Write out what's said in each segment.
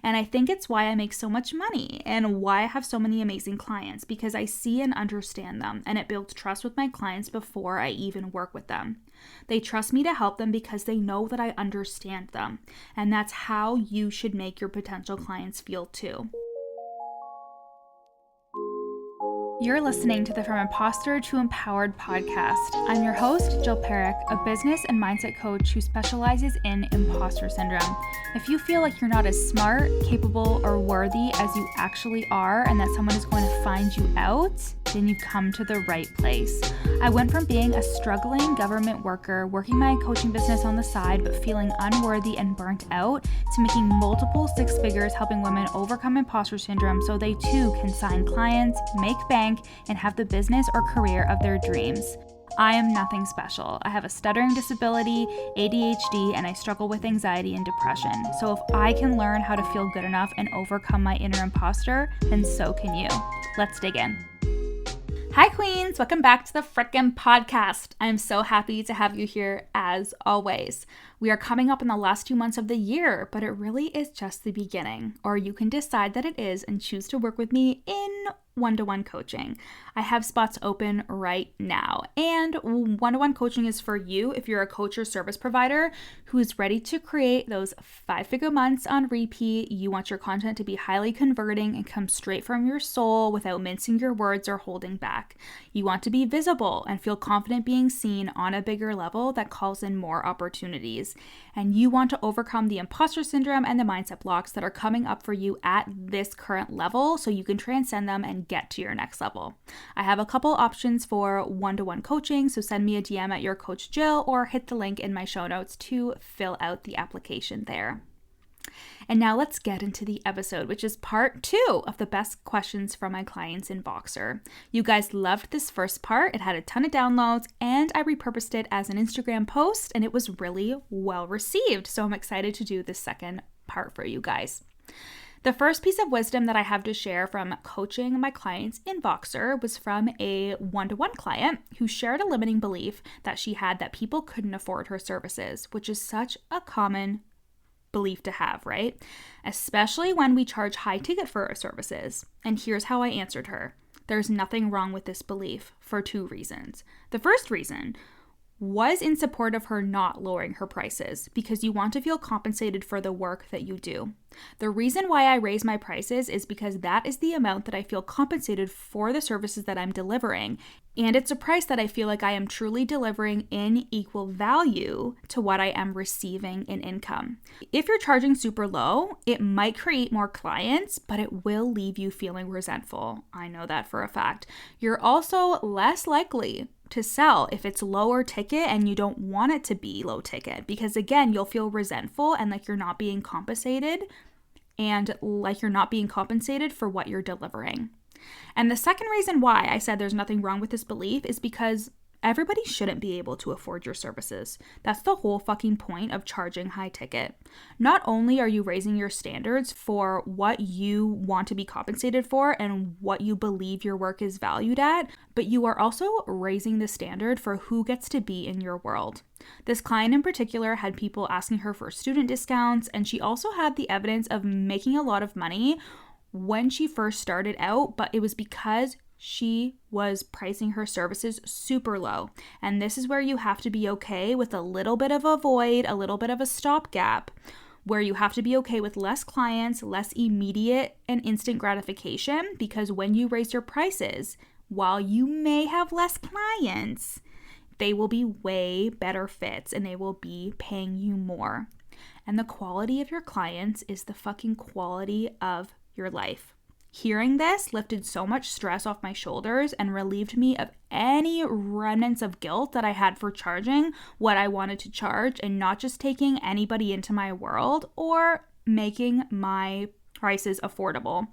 And I think it's why I make so much money and why I have so many amazing clients, because I see and understand them, and it builds trust with my clients before I even work with them. They trust me to help them because they know that I understand them. And that's how you should make your potential clients feel too. You're listening to the From Imposter to Empowered podcast. I'm your host, Jill Perrick, a business and mindset coach who specializes in imposter syndrome. If you feel like you're not as smart, capable, or worthy as you actually are, and that someone is going to find you out, then you've come to the right place. I went from being a struggling government worker, working my coaching business on the side, but feeling unworthy and burnt out, to making multiple six figures helping women overcome imposter syndrome so they too can sign clients, make bank, and have the business or career of their dreams. I am nothing special. I have a stuttering disability, ADHD, and I struggle with anxiety and depression. So if I can learn how to feel good enough and overcome my inner imposter, then so can you. Let's dig in. Hi queens, welcome back to the frickin' podcast. I'm so happy to have you here as always. We are coming up in the last 2 months of the year, but it really is just the beginning. Or you can decide that it is and choose to work with me in one-to-one coaching. I have spots open right now. And one-to-one coaching is for you if you're a coach or service provider who is ready to create those 5-figure months on repeat. You want your content to be highly converting and come straight from your soul without mincing your words or holding back. You want to be visible and feel confident being seen on a bigger level that calls in more opportunities. And you want to overcome the imposter syndrome and the mindset blocks that are coming up for you at this current level so you can transcend them and get to your next level. I have a couple options for one-to-one coaching, so send me a DM at your coach Jill or hit the link in my show notes to fill out the application there. And now let's get into the episode, which is part 2 of the best questions from my clients in Voxer. You guys loved this first part. It had a ton of downloads, and I repurposed it as an Instagram post, and it was really well received. So I'm excited to do the second part for you guys. The first piece of wisdom that I have to share from coaching my clients in Voxer was from a one-to-one client who shared a limiting belief that she had that people couldn't afford her services, which is such a common belief to have, right? Especially when we charge high ticket for our services. And here's how I answered her. There's nothing wrong with this belief for 2 reasons. The first reason was in support of her not lowering her prices because you want to feel compensated for the work that you do. The reason why I raise my prices is because that is the amount that I feel compensated for the services that I'm delivering. And it's a price that I feel like I am truly delivering in equal value to what I am receiving in income. If you're charging super low, it might create more clients, but it will leave you feeling resentful. I know that for a fact. You're also less likely to sell if it's lower ticket and you don't want it to be low ticket, because again, you'll feel resentful and like you're not being compensated for what you're delivering. And the second reason why I said there's nothing wrong with this belief is because everybody shouldn't be able to afford your services. That's the whole fucking point of charging high ticket. Not only are you raising your standards for what you want to be compensated for and what you believe your work is valued at, but you are also raising the standard for who gets to be in your world. This client in particular had people asking her for student discounts, and she also had the evidence of making a lot of money when she first started out, but it was because she was pricing her services super low. And this is where you have to be okay with a little bit of a void, a little bit of a stopgap, where you have to be okay with less clients, less immediate and instant gratification, because when you raise your prices, while you may have less clients, they will be way better fits and they will be paying you more. And the quality of your clients is the fucking quality of your life. Hearing this lifted so much stress off my shoulders and relieved me of any remnants of guilt that I had for charging what I wanted to charge and not just taking anybody into my world or making my prices affordable.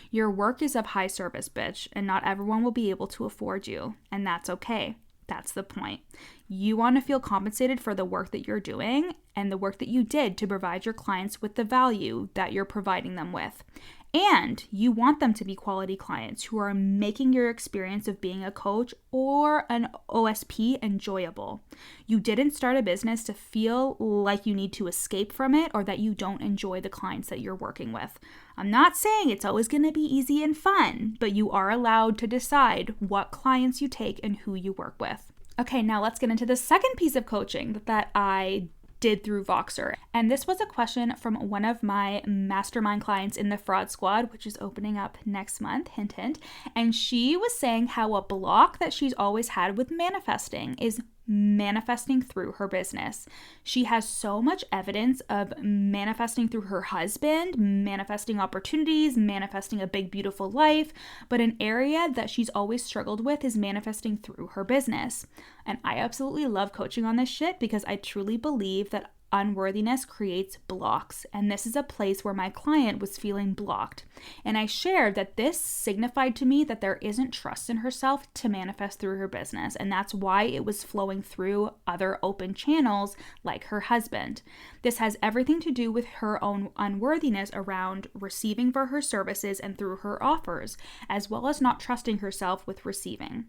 Your work is of high service, bitch, and not everyone will be able to afford you, and that's okay. That's the point. You want to feel compensated for the work that you're doing and the work that you did to provide your clients with the value that you're providing them with. And you want them to be quality clients who are making your experience of being a coach or an OSP enjoyable. You didn't start a business to feel like you need to escape from it or that you don't enjoy the clients that you're working with. I'm not saying it's always going to be easy and fun, but you are allowed to decide what clients you take and who you work with. Okay, now let's get into the second piece of coaching that I did through Voxer. And this was a question from one of my mastermind clients in the Fraud Squad, which is opening up next month, hint, hint. And she was saying how a block that she's always had with manifesting is manifesting through her business. She has so much evidence of manifesting through her husband, manifesting opportunities, manifesting a big, beautiful life, but an area that she's always struggled with is manifesting through her business. And I absolutely love coaching on this shit because I truly believe that unworthiness creates blocks. And this is a place where my client was feeling blocked. And I shared that this signified to me that there isn't trust in herself to manifest through her business. And that's why it was flowing through other open channels like her husband. This has everything to do with her own unworthiness around receiving for her services and through her offers, as well as not trusting herself with receiving.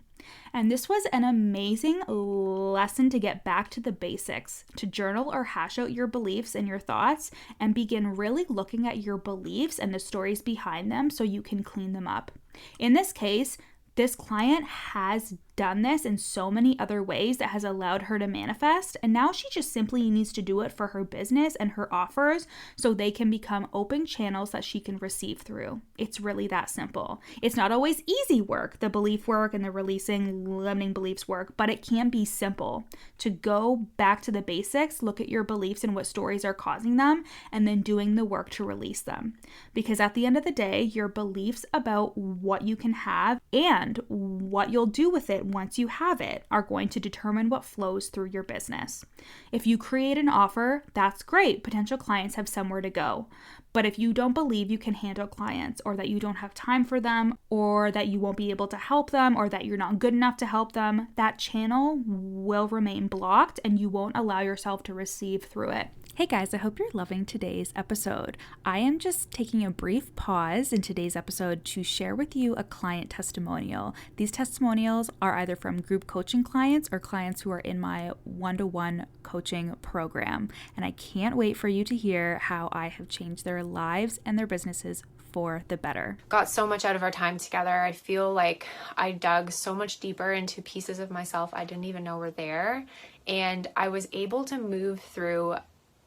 And this was an amazing lesson to get back to the basics, to journal or hash out your beliefs and your thoughts and begin really looking at your beliefs and the stories behind them so you can clean them up. In this case, this client has done this in so many other ways that has allowed her to manifest, and now she just simply needs to do it for her business and her offers so they can become open channels that she can receive through. It's really that simple. It's not always easy work, the belief work and the releasing limiting beliefs work, but it can be simple to go back to the basics, look at your beliefs and what stories are causing them, and then doing the work to release them. Because at the end of the day, your beliefs about what you can have and what you'll do with it once you have it are going to determine what flows through your business. If you create an offer, that's great. Potential clients have somewhere to go. But if you don't believe you can handle clients, or that you don't have time for them, or that you won't be able to help them, or that you're not good enough to help them, that channel will remain blocked and you won't allow yourself to receive through it. Hey guys, I hope you're loving today's episode. I am just taking a brief pause in today's episode to share with you a client testimonial. These testimonials are either from group coaching clients or clients who are in my one-to-one coaching program. And I can't wait for you to hear how I have changed their lives and their businesses for the better. Got so much out of our time together. I feel like I dug so much deeper into pieces of myself I didn't even know were there. And I was able to move through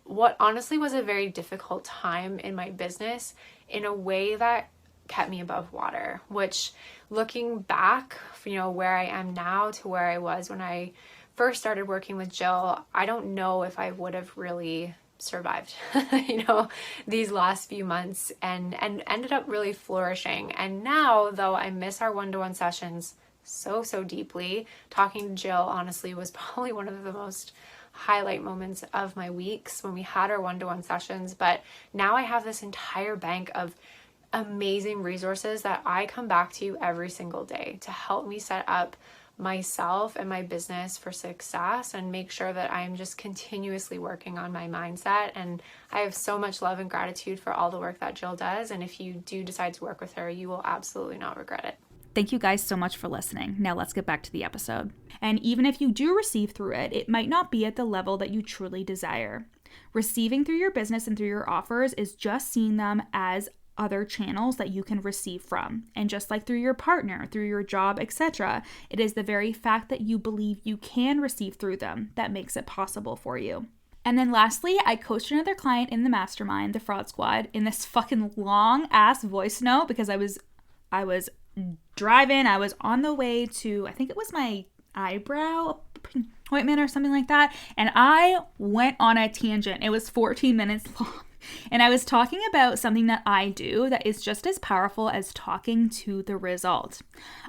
what honestly was a very difficult time in my business in a way that kept me above water, which looking back, where I am now to where I was when I first started working with Jill, I don't know if I would have really survived, these last few months and ended up really flourishing. And now, though I miss our one-to-one sessions so deeply, talking to Jill honestly was probably one of the most highlight moments of my weeks when we had our one-to-one sessions. But now I have this entire bank of amazing resources that I come back to every single day to help me set up myself and my business for success and make sure that I'm just continuously working on my mindset. And I have so much love and gratitude for all the work that Jill does. And if you do decide to work with her, you will absolutely not regret it. Thank you guys so much for listening. Now let's get back to the episode. And even if you do receive through it, it might not be at the level that you truly desire. Receiving through your business and through your offers is just seeing them as other channels that you can receive from. And just like through your partner, through your job, etc., it is the very fact that you believe you can receive through them that makes it possible for you. And then lastly, I coached another client in the mastermind, the Fraud Squad, in this fucking long ass voice note because I was driving. I was on the way to, I think it was my eyebrow appointment or something like that. And I went on a tangent. It was 14 minutes long. And I was talking about something that I do that is just as powerful as talking to the result.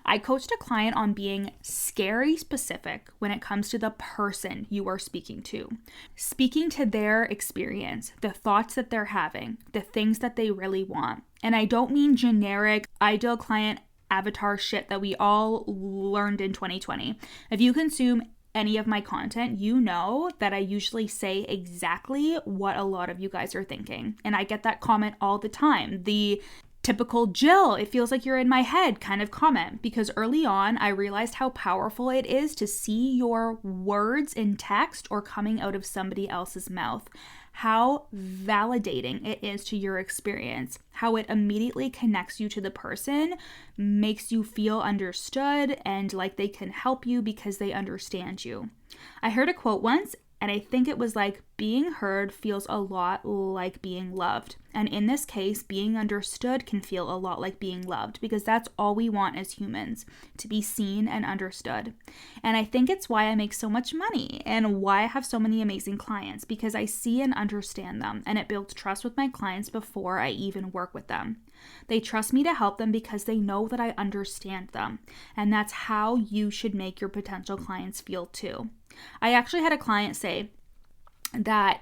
I coached a client on being scary specific when it comes to the person you are speaking to their experience, the thoughts that they're having, the things that they really want. And I don't mean generic ideal client avatar shit that we all learned in 2020. If you consume any of my content, you know that I usually say exactly what a lot of you guys are thinking. And I get that comment all the time. The typical Jill, it feels like you're in my head kind of comment, because early on I realized how powerful it is to see your words in text or coming out of somebody else's mouth. How validating it is to your experience, how it immediately connects you to the person, makes you feel understood and like they can help you because they understand you. I heard a quote once, and I think it was like, being heard feels a lot like being loved. And in this case, being understood can feel a lot like being loved, because that's all we want as humans, to be seen and understood. And I think it's why I make so much money and why I have so many amazing clients, because I see and understand them, and it builds trust with my clients before I even work with them. They trust me to help them because they know that I understand them. And that's how you should make your potential clients feel too. I actually had a client say that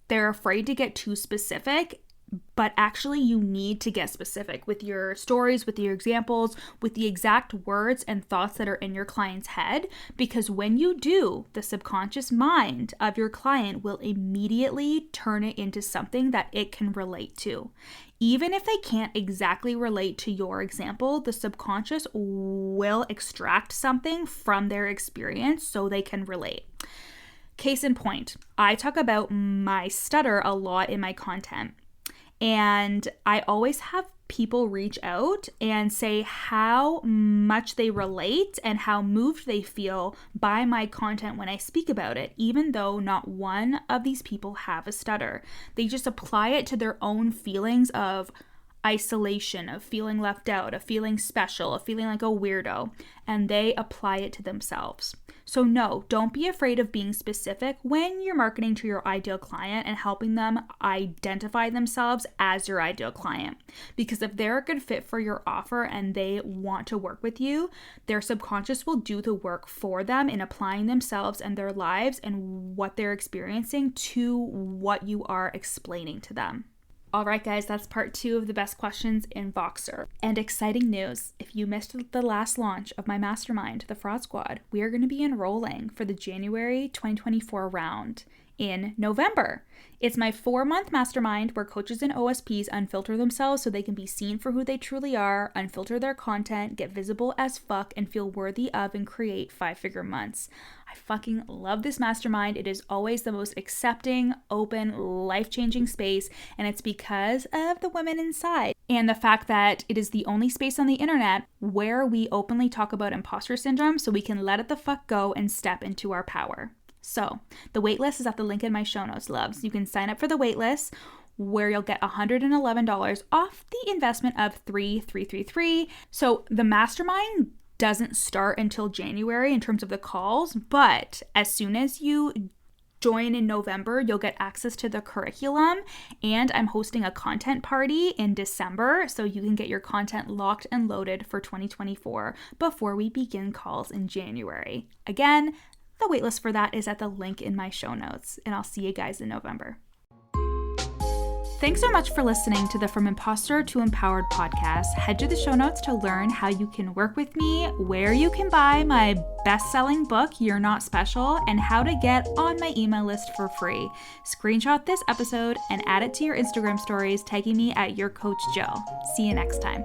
they're afraid to get too specific, but actually you need to get specific with your stories, with your examples, with the exact words and thoughts that are in your client's head, because when you do, the subconscious mind of your client will immediately turn it into something that it can relate to. Even if they can't exactly relate to your example, the subconscious will extract something from their experience so they can relate. Case in point, I talk about my stutter a lot in my content. And I always have people reach out and say how much they relate and how moved they feel by my content when I speak about it, even though not one of these people have a stutter. They just apply it to their own feelings of isolation, of feeling left out, of feeling special, of feeling like a weirdo, and they apply it to themselves. So no, don't be afraid of being specific when you're marketing to your ideal client and helping them identify themselves as your ideal client. Because if they're a good fit for your offer and they want to work with you, their subconscious will do the work for them in applying themselves and their lives and what they're experiencing to what you are explaining to them. All right, guys, that's part 2 of the best questions in Voxer. And exciting news, if you missed the last launch of my mastermind, the Fraud Squad, we are going to be enrolling for the January 2024 round in November. It's my 4-month mastermind where coaches and OSPs unfilter themselves so they can be seen for who they truly are, unfilter their content, get visible as fuck, and feel worthy of and create 5-figure months. I fucking love this mastermind. It is always the most accepting, open, life-changing space, and it's because of the women inside and the fact that it is the only space on the internet where we openly talk about imposter syndrome so we can let it the fuck go and step into our power. So the waitlist is at the link in my show notes, loves. You can sign up for the waitlist where you'll get $111 off the investment of $333. So the mastermind doesn't start until January in terms of the calls, but as soon as you join in November, you'll get access to the curriculum, and I'm hosting a content party in December so you can get your content locked and loaded for 2024 before we begin calls in January. Again, the waitlist for that is at the link in my show notes, and I'll see you guys in November. Thanks so much for listening to the From Imposter to Empowered podcast. Head to the show notes to learn how you can work with me, where you can buy my best-selling book, You're Not Special, and how to get on my email list for free. Screenshot this episode and add it to your Instagram stories, tagging me at YourCoachJill. See you next time.